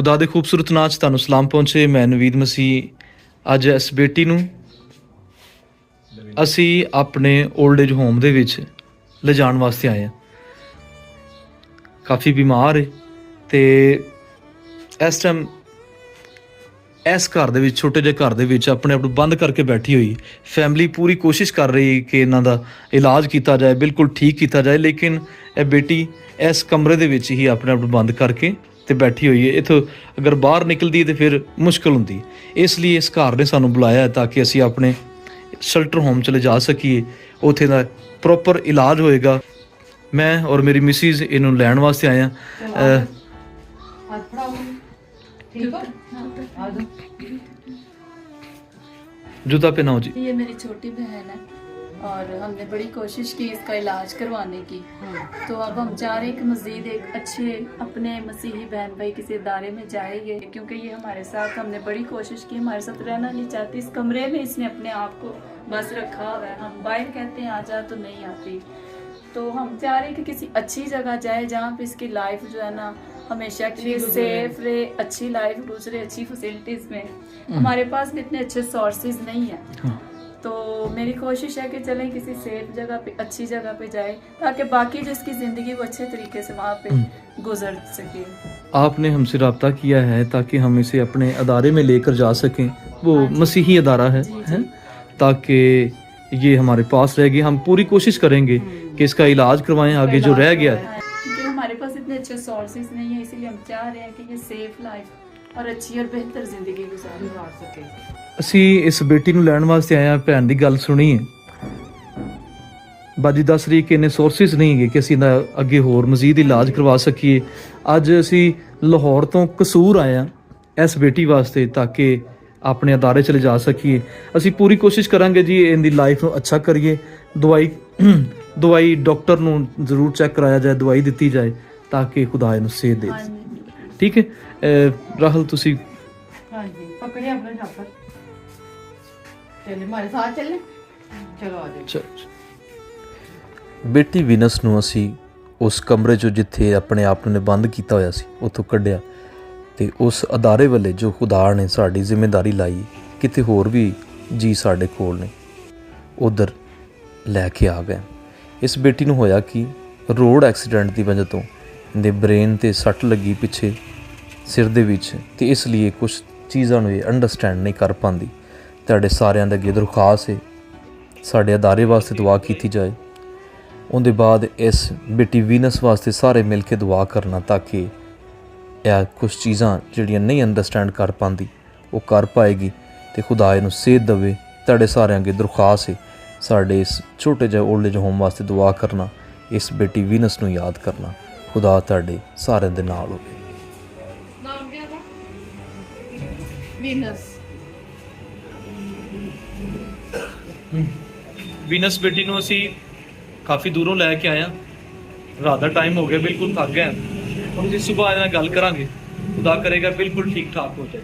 खुदा दे खूबसूरत नाच तुहानूं सलाम पहुँचे। मैं नवीद मसीह अज इस बेटी नूं असी अपने ओल्ड एज होम दे विच ले जाण वास्ते आए हैं। काफ़ी बीमार है ते इस टाइम इस घर दे विच छोटे ਜਿਹੇ घर दे विच अपने आप नूं बंद करके बैठी हुई फैमिली पूरी कोशिश कर रही कि इन्हां दा इलाज किया जाए, बिल्कुल ठीक किया जाए, लेकिन यह बेटी इस कमरे दे विच ही अपने आप नूं बंद करके ते बैठी हुई है। इत्थों अगर बाहर निकलदी तो फिर मुश्किल हुंदी, इसलिए इस घर ने सानूं बुलाया है ताकि असी अपने शैल्टर होम चले जा सकीए, उत्थे दा प्रॉपर इलाज होएगा। मैं और मेरी मिसिज इन्हूं लैण वास्ते आए हैं। जूता पहनाओ जी। ये मेरी छोटी बहन है और हमने बड़ी कोशिश की इसका इलाज करवाने की, तो अब हम चाह रहे हैं कि मज़ीद एक अच्छे अपने मसीही बहन भाई किसी इदारे में जाएंगे, क्योंकि ये हमारे साथ हमने बड़ी कोशिश की, हमारे साथ रहना नहीं चाहती। इस कमरे में इसने अपने आप को बस रखा हुआ है, हम बाहर कहते हैं आ जा तो नहीं आती। तो हम चाह रहे हैं कि किसी अच्छी जगह जाए जहाँ पे इसकी लाइफ जो है ना हमेशा के लिए सेफ रहे, अच्छी लाइफ गुजरे, अच्छी फैसिलिटीज में। हमारे पास भी इतने अच्छे सोर्सेज नहीं है, तो मेरी कोशिश है कि चलें किसी सेफ जगह पे, अच्छी जगह पे जाए, ताकि बाकी जिसकी ज़िंदगी वो अच्छे तरीके से वहाँ पे गुजर सके। आपने हमसे रब्ता किया है ताकि हम इसे अपने अदारे में लेकर जा सकें। वो मसीही अदारा है, ताकि ये हमारे पास रहेगी। हम पूरी कोशिश करेंगे कि इसका इलाज करवाएं आगे जो रह गया है। क्योंकि हमारे पास इतने अच्छे सोर्सेज नहीं है, इसीलिए हम चाह रहे हैं कि ये सेफ लाइफ और अच्छी और बेहतर जिंदगी गुजार सके। ਅਸੀਂ ਇਸ ਬੇਟੀ ਨੂੰ ਲੈਣ ਵਾਸਤੇ ਆਏ ਹਾਂ। ਭੈਣ ਦੀ ਗੱਲ ਸੁਣੀ ਹੈ, ਬਾਜੀ ਦੱਸ ਰਹੀ ਕਿ ਇੰਨੇ ਸੋਰਸਿਸ ਨਹੀਂ ਹੈਗੇ ਕਿ ਅਸੀਂ ਇਹਦਾ ਅੱਗੇ ਹੋਰ ਮਜ਼ੀਦ ਇਲਾਜ ਕਰਵਾ ਸਕੀਏ। ਅੱਜ ਅਸੀਂ ਲਾਹੌਰ ਤੋਂ ਕਸੂਰ ਆਏ ਹਾਂ ਇਸ ਬੇਟੀ ਵਾਸਤੇ ताकि ਆਪਣੇ ਅਦਾਰੇ ਚਲੇ ਜਾ ਸਕੀਏ। ਅਸੀਂ ਪੂਰੀ ਕੋਸ਼ਿਸ਼ ਕਰਾਂਗੇ ਜੀ ਇਹਦੀ ਲਾਈਫ ਨੂੰ ਅੱਛਾ ਕਰੀਏ। ਦਵਾਈ ਡਾਕਟਰ ਨੂੰ ਜ਼ਰੂਰ ਚੈੱਕ ਕਰਾਇਆ ਜਾਏ, ਦਵਾਈ ਦਿੱਤੀ ਜਾਏ ताकि खुदा ਇਹਨੂੰ ਸਿਹਤ ਦੇ। ठीक है राहुल ਤੁਸੀਂ पकड़िए अपना छापर, चलिए हमारे साथ चलें, चलो आ जाओ। ਬੇਟੀ ਵਿਨਸ ਨੂੰ ਅਸੀਂ ਉਸ ਕਮਰੇ 'ਚੋਂ ਜਿੱਥੇ ਆਪਣੇ ਆਪ ਨੂੰ ਬੰਦ ਕੀਤਾ ਹੋਇਆ ਸੀ ਉੱਥੋਂ ਕੱਢਿਆ ਤੇ ਉਸ ਅਦਾਰੇ ਵੱਲੇ ਜੋ ਖੁਦਾ ਨੇ ਸਾਡੀ ਜ਼ਿੰਮੇਵਾਰੀ ਲਾਈ, ਕਿਤੇ ਹੋਰ ਵੀ ਜੀ ਸਾਡੇ ਕੋਲ ਨੇ, ਉਧਰ ਲੈ ਕੇ ਆ ਗਏ। ਇਸ ਬੇਟੀ ਨੂੰ ਹੋਇਆ ਕਿ ਰੋਡ ਐਕਸੀਡੈਂਟ ਦੀ ਵਜ੍ਹਾ ਤੋਂ ਇਹਦੇ ਬ੍ਰੇਨ ਤੇ ਸੱਟ ਲੱਗੀ ਪਿੱਛੇ ਸਿਰ ਦੇ ਵਿੱਚ, ਤੇ ਇਸ ਲਈ ਕੁਝ ਚੀਜ਼ਾਂ ਨੂੰ ਇਹ ਅੰਡਰਸਟੈਂਡ ਨਹੀਂ ਕਰ ਪਾਉਂਦੀ। ਤੁਹਾਡੇ ਸਾਰਿਆਂ ਦਾ ਅੱਗੇ ਦਰਖਾਸਤ ਹੈ ਸਾਡੇ ਅਦਾਰੇ ਵਾਸਤੇ ਦੁਆ ਕੀਤੀ ਜਾਏ। ਉਹਦੇ ਬਾਅਦ ਇਸ ਬੇਟੀ ਵੀਨਸ ਵਾਸਤੇ ਸਾਰੇ ਮਿਲ ਕੇ ਦੁਆ ਕਰਨਾ ताकि ਇਹ ਕੁਝ ਚੀਜ਼ਾਂ ਜਿਹੜੀਆਂ ਨਹੀਂ ਅੰਡਰਸਟੈਂਡ ਕਰ ਪਾਉਂਦੀ ਉਹ ਕਰ ਪਾਏਗੀ ਤੇ ਖੁਦਾ ਇਹਨੂੰ ਸਿਹਤ ਦੇਵੇ। ਤੁਹਾਡੇ ਸਾਰਿਆਂ ਅੱਗੇ ਦਰਖਾਸਤ ਹੈ ਸਾਡੇ ਇਸ ਛੋਟੇ ਜਿਹੇ ਓਲਡ ਏਜ ਹੋਮ ਵਾਸਤੇ ਦੁਆ ਕਰਨਾ, ਇਸ ਬੇਟੀ ਵੀਨਸ ਨੂੰ ਯਾਦ ਕਰਨਾ। ਖੁਦਾ ਤੁਹਾਡੇ ਸਾਰਿਆਂ ਦੇ ਨਾਲ ਹੋਵੇ। ਵੀਨਸ ਬੇਟੀ ਨੂੰ ਅਸੀਂ ਕਾਫੀ ਦੂਰੋਂ ਲੈ ਕੇ ਆਏ ਹਾਂ। ਰਾਤ ਦਾ ਟਾਈਮ ਹੋ ਗਿਆ, ਬਿਲਕੁਲ ਥੱਕ ਗਏ। ਹੁਣ ਅਸੀਂ ਸਵੇਰ ਨਾਲ ਗੱਲ ਕਰਾਂਗੇ, ਖੁਦਾ ਕਰੇਗਾ ਬਿਲਕੁਲ ਠੀਕ ਠਾਕ ਹੋ ਜਾਏ।